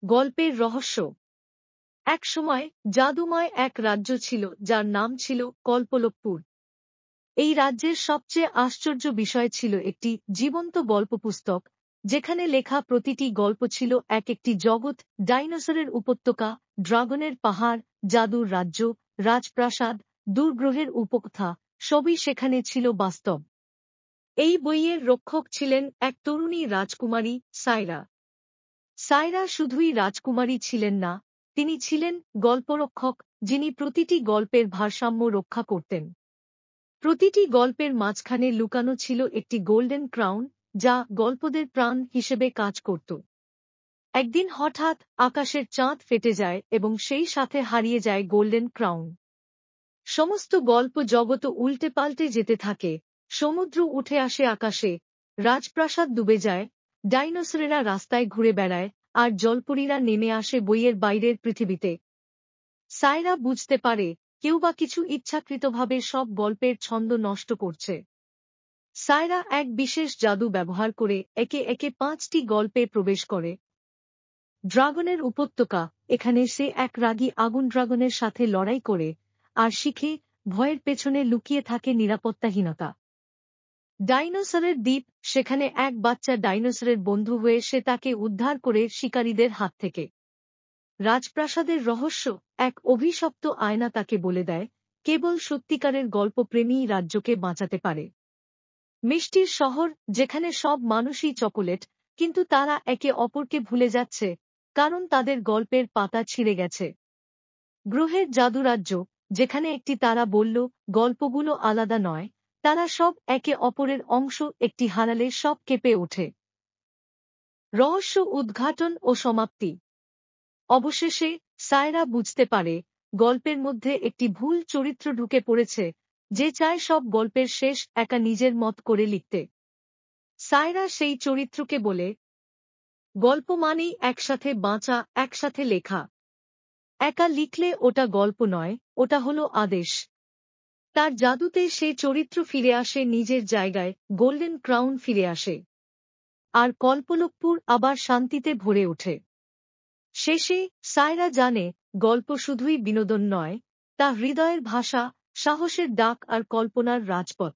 গল্পের রহস্য। এক সময় জাদুময় এক রাজ্য ছিল যার নাম ছিল কল্পলোকপুর। এই রাজ্যের সবচেয়ে আশ্চর্য বিষয় ছিল একটি জীবন্ত গল্প পুস্তক, যেখানে লেখা প্রতিটি গল্প ছিল এক একটি জগৎ, ডাইনোসরের উপত্যকা, ড্রাগনের পাহাড়, জাদুর রাজ্য, রাজপ্রাসাদ, দূরগ্রহের উপকথা, সবই সেখানে ছিল বাস্তব। এই বইয়ের রক্ষক ছিলেন এক তরুণী রাজকুমারী, সায়রা। সায়রা শুধুই রাজকুমারী ছিলেন না, তিনি ছিলেন গল্পরক্ষক, যিনি প্রতিটি গল্পের ভারসাম্য রক্ষা করতেন। প্রতিটি গল্পের মাঝখানে লুকানো ছিল একটি গোল্ডেন ক্রাউন, যা গল্পদের প্রাণ হিসেবে কাজ করত। একদিন হঠাৎ আকাশের চাঁদ ফেটে যায় এবং সেই সাথে হারিয়ে যায় গোল্ডেন ক্রাউন। সমস্ত গল্প জগৎ উল্টে পাল্টে যেতে থাকে, সমুদ্র উঠে আসে আকাশে, রাজপ্রাসাদ ডুবে যায়, ডাইনোসরেরা রাস্তায় ঘুরে বেড়ায়, আর জলপরীরা নেমে আসে বইয়ের বাইরের পৃথিবীতে। সায়রা বুঝতে পারে, কেউ বা কিছু ইচ্ছাকৃতভাবে সব গল্পের ছন্দ নষ্ট করছে। সায়রা এক বিশেষ জাদু ব্যবহার করে একে একে 5টি গল্পে প্রবেশ করে। ড্রাগনের উপত্যকা, এখানে সে এক রাগী আগুন ড্রাগনের সাথে লড়াই করে, আর শিখে ভয়ের পেছনে লুকিয়ে থাকে নিরাপত্তাহীনতা। ডাইনোসরের দ্বীপ, সেখানে এক বাচ্চা ডাইনোসরের বন্ধু হয়ে সে তাকে উদ্ধার করে শিকারীদের হাত থেকে। রাজপ্রাসাদের রহস্য, এক অভিশপ্ত আয়না তাকে বলে দেয়, কেবল সত্যিকারের গল্পপ্রেমীই রাজ্যকে বাঁচাতে পারে। মিষ্টির শহর, যেখানে সব মানুষই চকোলেট, কিন্তু তারা একে অপরকে ভুলে যাচ্ছে, কারণ তাদের গল্পের পাতা ছিঁড়ে গেছে। গ্রহের জাদুরাজ্য, যেখানে একটি তারা বলল, গল্পগুলো আলাদা নয়, তারা সব একে অপরের অংশ, একটি হারালে সব কেঁপে ওঠে। রহস্য উদ্ঘাটন ও সমাপ্তি। অবশেষে সায়রা বুঝতে পারে, গল্পের মধ্যে একটি ভুল চরিত্র ঢুকে পড়েছে, যে চায় সব গল্পের শেষ একা নিজের মত করে লিখতে। সায়রা সেই চরিত্রকে বলে, গল্প মানেই একসাথে বাঁচা, একসাথে লেখা। একা লিখলে ওটা গল্প নয়, ওটা হলো আদেশ। তার জাদুতে সেই চরিত্র ফিরে আসে নিজের জায়গায়, গোল্ডেন ক্রাউন ফিরে আসে, আর কল্পলোকপুর আবার শান্তিতে ভরে ওঠে। শেষে সায়রা জানে, গল্প শুধুই বিনোদন নয়, তা হৃদয়ের ভাষা, সাহসের ডাক আর কল্পনার রাজপথ।